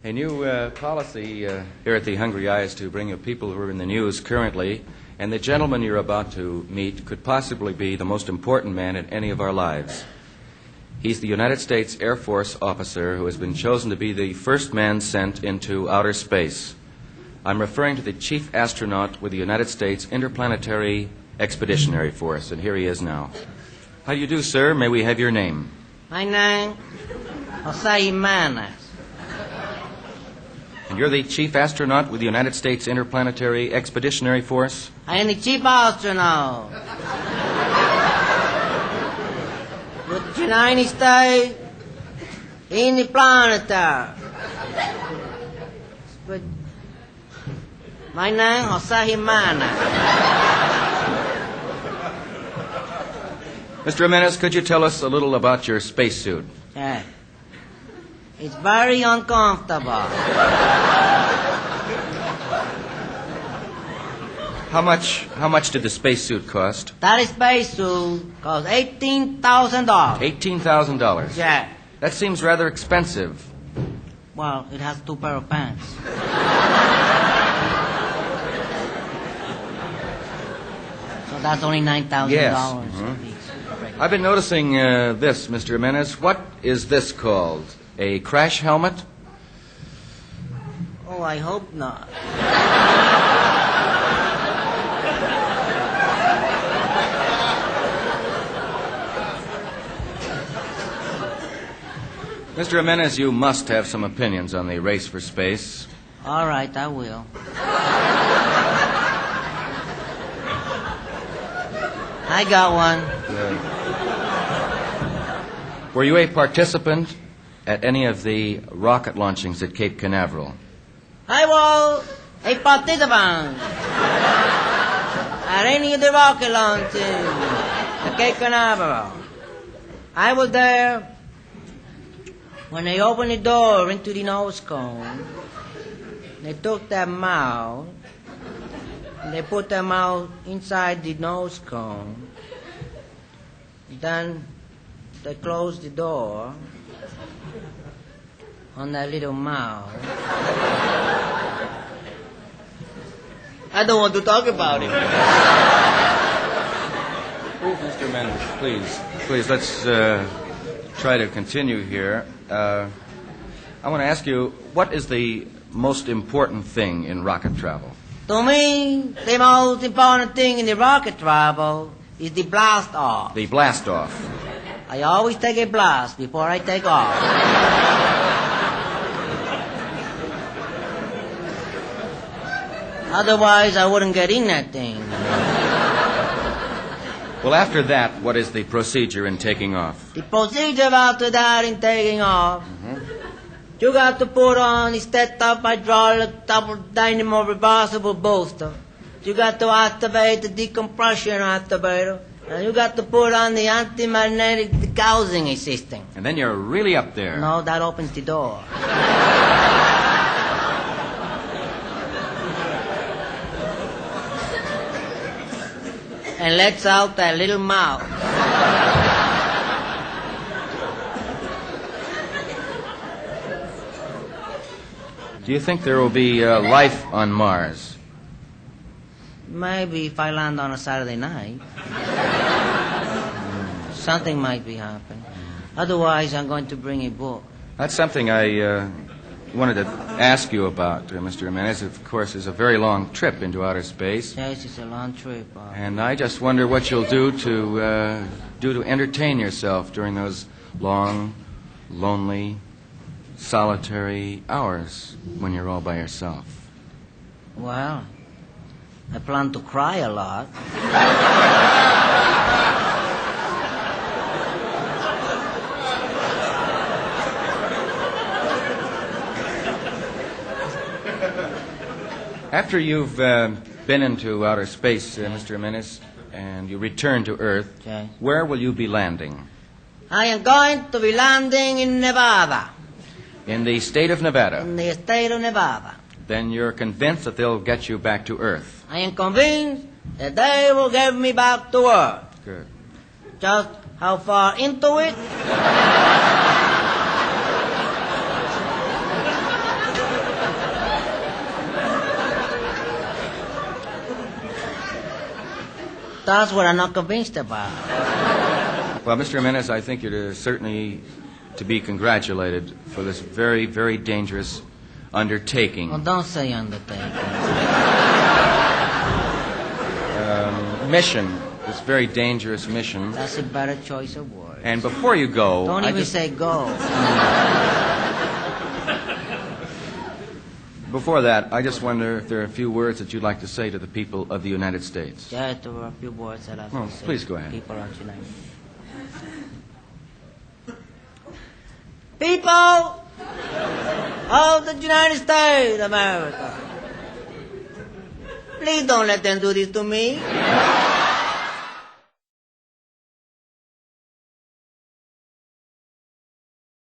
A new policy here at the Hungry Eye is to bring you people who are in the news currently, and the gentleman you're about to meet could possibly be the most important man in any of our lives. He's the United States Air Force officer who has been chosen to be the first man sent into outer space. I'm referring to the chief astronaut with the United States Interplanetary Expeditionary Force, and here he is now. How do you do, sir? May we have your name? My name, Jose Jimenez. And you're the chief astronaut with the United States Interplanetary Expeditionary Force? I am the chief astronaut with the United States in the planetary. But my name, Jose Jimenez. Mr. Jimenez, could you tell us a little about your spacesuit? Yeah. It's very uncomfortable. How much did the spacesuit cost? That spacesuit cost $18,000. $18,000? Yeah. That seems rather expensive. Well, it has 2 pair of pants. So that's only $9,000. Yes. Mm-hmm. I've been noticing this, Mr. Jimenez. What is this called? A crash helmet? Oh, I hope not. Mr. Jimenez, you must have some opinions on the race for space. All right, I will. I got one. Good. Were you a participant at any of the rocket launchings at Cape Canaveral? I was a participant at any of the rocket launches at Cape Canaveral. I was there when they opened the door into the nose cone. They took them out, and they put them out inside the nose cone. Then they closed the door on that little mouth. I don't want to talk about it. Mr. Jimenez, please, let's try to continue here. I want to ask you, what is the most important thing in rocket travel? To me, the most important thing in the rocket travel is the blast off. The blast off. I always take a blast before I take off. Otherwise, I wouldn't get in that thing. Well, after that, what is the procedure in taking off? The procedure after that in taking off, you got to put on the step-up hydraulic double dynamo reversible booster. You got to activate the decompression activator. And you got to put on the anti-magnetic degaussing system. And then you're really up there. No, that opens the door. And lets out that little mouth. Do you think there will be life on Mars? Maybe if I land on a Saturday night. Something might be happening. Otherwise, I'm going to bring a book. That's something I wanted to ask you about, Mr. Jimenez. Of course, it's a very long trip into outer space. Yes, it's a long trip. And I just wonder what you'll do to entertain yourself during those long, lonely, solitary hours when you're all by yourself. Well, I plan to cry a lot. After you've been into outer space, Mr. Jimenez, and you return to Earth, Okay. Where will you be landing? I am going to be landing in Nevada. In the state of Nevada. In the state of Nevada. Then you're convinced that they'll get you back to Earth. I am convinced that they will get me back to Earth. Good. Just how far into it? That's what I'm not convinced about. Well, Mr. Jimenez, I think you're certainly to be congratulated for this very, very dangerous undertaking. Well, don't say undertaking. Mission. This very dangerous mission. That's a better choice of words. And before you go... Don't even say go. Before that, I just wonder if there are a few words that you'd like to say to the people of the United States. Yeah, there were a few words that I have to say. Please go ahead. People of the United States. People of the United States of America, please don't let them do this to me.